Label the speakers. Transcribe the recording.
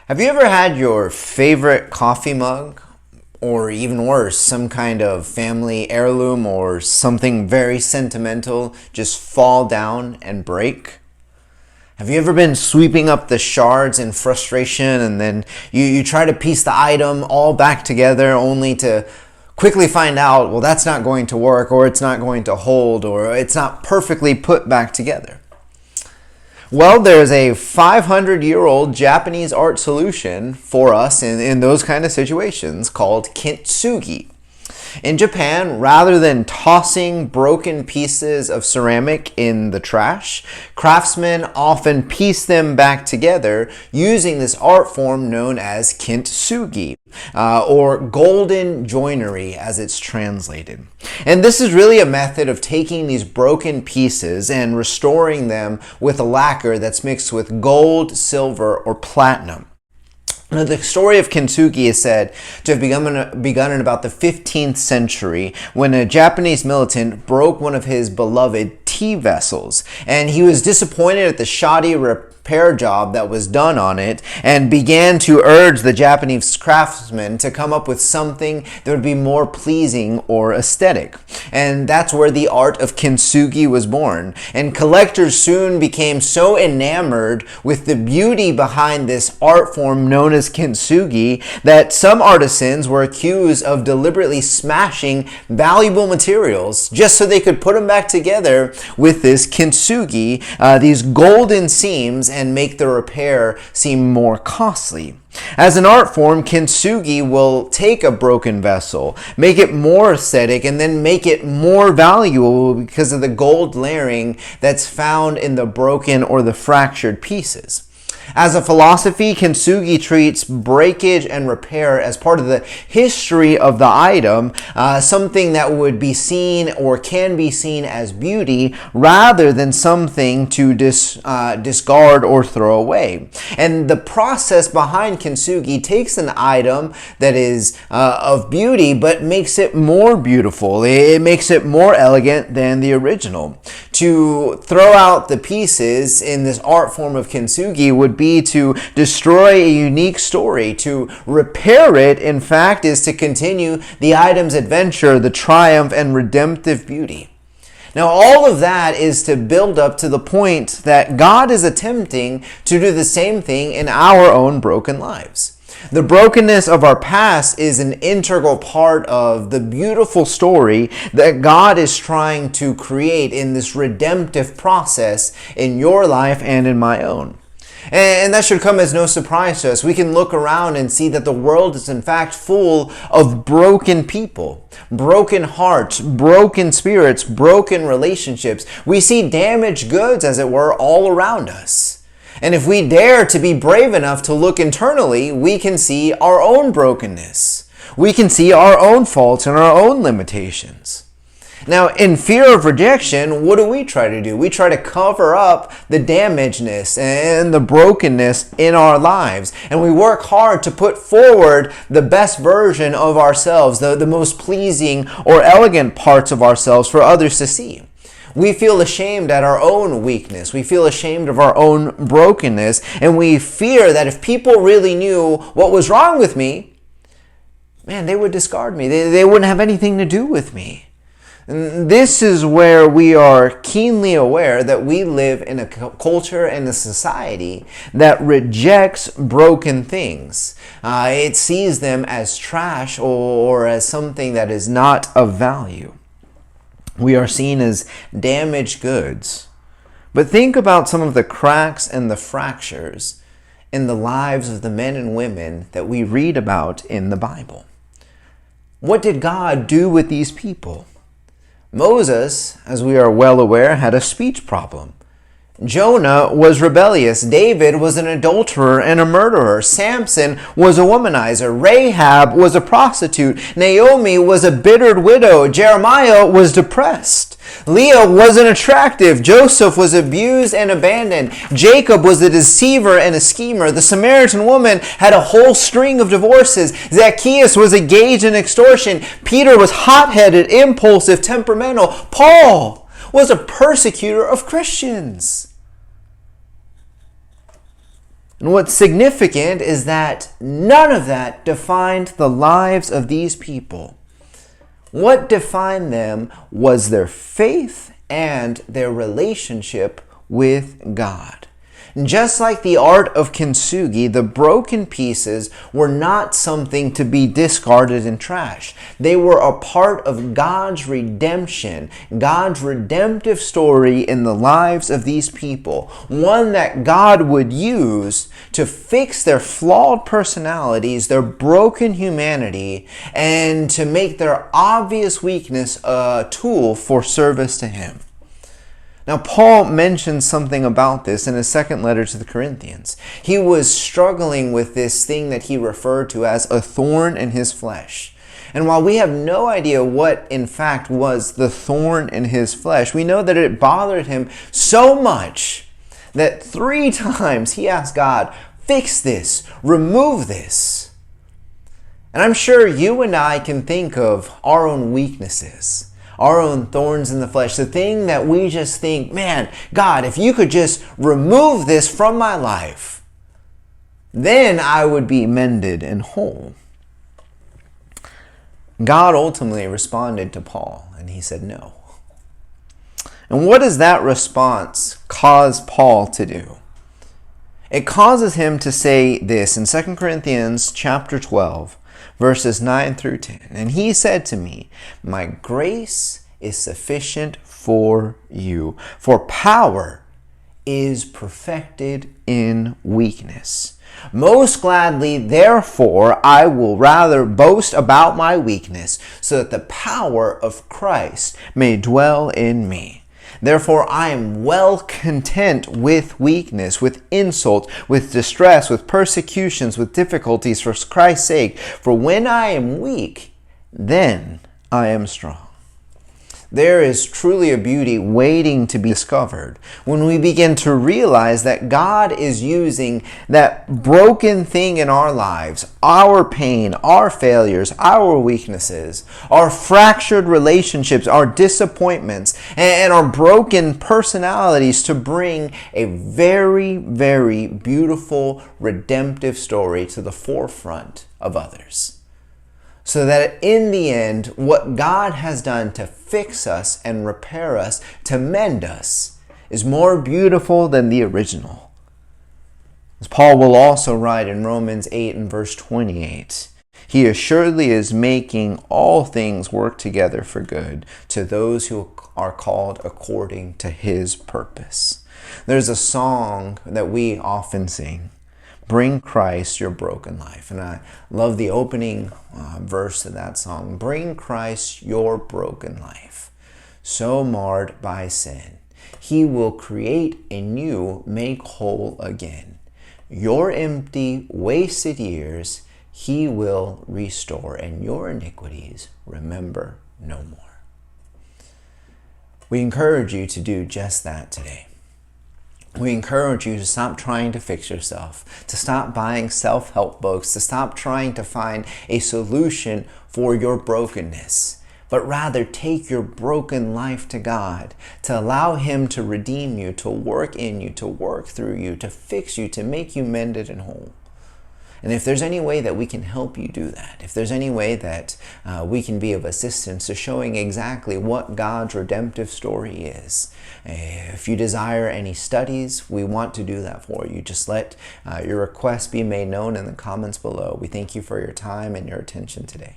Speaker 1: Have you ever had your favorite coffee mug, or even worse, some kind of family heirloom or something very sentimental just fall down and break? Have you ever been sweeping up the shards in frustration and then you try to piece the item all back together only to quickly find out, well, that's not going to work, or it's not going to hold, or it's not perfectly put back together? Well, there's a 500-year-old Japanese art solution for us in those kind of situations called Kintsugi. In Japan, rather than tossing broken pieces of ceramic in the trash, craftsmen often piece them back together using this art form known as Kintsugi, or golden joinery as it's translated. And this is really a method of taking these broken pieces and restoring them with a lacquer that's mixed with gold, silver, or platinum. Now, the story of Kintsugi is said to have begun in about the 15th century when a Japanese militant broke one of his beloved tea vessels, and he was disappointed at the shoddy repair job that was done on it and began to urge the Japanese craftsmen to come up with something that would be more pleasing or aesthetic. And that's where the art of Kintsugi was born. And collectors soon became so enamored with the beauty behind this art form known as Kintsugi that some artisans were accused of deliberately smashing valuable materials just so they could put them back together with this Kintsugi, these golden seams, and make the repair seem more costly. As an art form, Kintsugi will take a broken vessel, make it more aesthetic, and then make it more valuable because of the gold layering that's found in the broken or the fractured pieces. As a philosophy, Kintsugi treats breakage and repair as part of the history of the item, something that would be seen or can be seen as beauty rather than something to discard or throw away. And the process behind Kintsugi takes an item that is of beauty but makes it more beautiful. It makes it more elegant than the original. To throw out the pieces in this art form of Kintsugi would be to destroy a unique story. To repair it, in fact, is to continue the item's adventure, the triumph, and redemptive beauty. Now, all of that is to build up to the point that God is attempting to do the same thing in our own broken lives. The brokenness of our past is an integral part of the beautiful story that God is trying to create in this redemptive process in your life and in my own. And that should come as no surprise to us. We can look around and see that the world is in fact full of broken people, broken hearts, broken spirits, broken relationships. We see damaged goods, as it were, all around us. And if we dare to be brave enough to look internally, we can see our own brokenness. We can see our own faults and our own limitations. Now, in fear of rejection, what do? We do? We try to cover up the damagedness and the brokenness in our lives. And we work hard to put forward the best version of ourselves, the most pleasing or elegant parts of ourselves for others to see. We feel ashamed at our own weakness. We feel ashamed of our own brokenness. And we fear that if people really knew what was wrong with me, man, they would discard me. They wouldn't have anything to do with me. And this is where we are keenly aware that we live in a culture and a society that rejects broken things. It sees them as trash or as something that is not of value. We are seen as damaged goods. But think about some of the cracks and the fractures in the lives of the men and women that we read about in the Bible. What did God do with these people? Moses, as we are well aware, had a speech problem. Jonah was rebellious. David was an adulterer and a murderer. Samson was a womanizer. Rahab was a prostitute. Naomi was a bittered widow. Jeremiah was depressed. Leah wasn't attractive. Joseph was abused and abandoned. Jacob was a deceiver and a schemer. The Samaritan woman had a whole string of divorces. Zacchaeus was engaged in extortion. Peter was hot-headed, impulsive, temperamental. Paul was a persecutor of Christians. And what's significant is that none of that defined the lives of these people. What defined them was their faith and their relationship with God. And just like the art of Kintsugi, the broken pieces were not something to be discarded and trashed. They were a part of God's redemption, God's redemptive story in the lives of these people. One that God would use to fix their flawed personalities, their broken humanity, and to make their obvious weakness a tool for service to Him. Now, Paul mentions something about this in his second letter to the Corinthians. He was struggling with this thing that he referred to as a thorn in his flesh. And while we have no idea what, in fact, was the thorn in his flesh, we know that it bothered him so much that 3 times he asked God, fix this, remove this. And I'm sure you and I can think of our own weaknesses, our own thorns in the flesh, the thing that we just think, man, God, if you could just remove this from my life, then I would be mended and whole. God ultimately responded to Paul, and he said no. And what does that response cause Paul to do? It causes him to say this in 2 Corinthians chapter 12, verses 9 through 10. And he said to me, my grace is sufficient for you, for power is perfected in weakness. Most gladly, therefore, I will rather boast about my weakness, so that the power of Christ may dwell in me. Therefore, I am well content with weakness, with insult, with distress, with persecutions, with difficulties for Christ's sake. For when I am weak, then I am strong. There is truly a beauty waiting to be discovered when we begin to realize that God is using that broken thing in our lives, our pain, our failures, our weaknesses, our fractured relationships, our disappointments, and our broken personalities to bring a very, very beautiful redemptive story to the forefront of others. So that in the end, what God has done to fix us and repair us, to mend us, is more beautiful than the original. As Paul will also write in Romans 8 and verse 28, He assuredly is making all things work together for good to those who are called according to His purpose. There's a song that we often sing, Bring Christ your broken life. And I love the opening verse of that song. Bring Christ your broken life, so marred by sin. He will create in you, make whole again. Your empty, wasted years He will restore, and your iniquities remember no more. We encourage you to do just that today. We encourage you to stop trying to fix yourself, to stop buying self-help books, to stop trying to find a solution for your brokenness, but rather take your broken life to God, to allow Him to redeem you, to work in you, to work through you, to fix you, to make you mended and whole. And if there's any way that we can help you do that, if there's any way that we can be of assistance to showing exactly what God's redemptive story is, if you desire any studies, we want to do that for you. Just let your request be made known in the comments below. We thank you for your time and your attention today.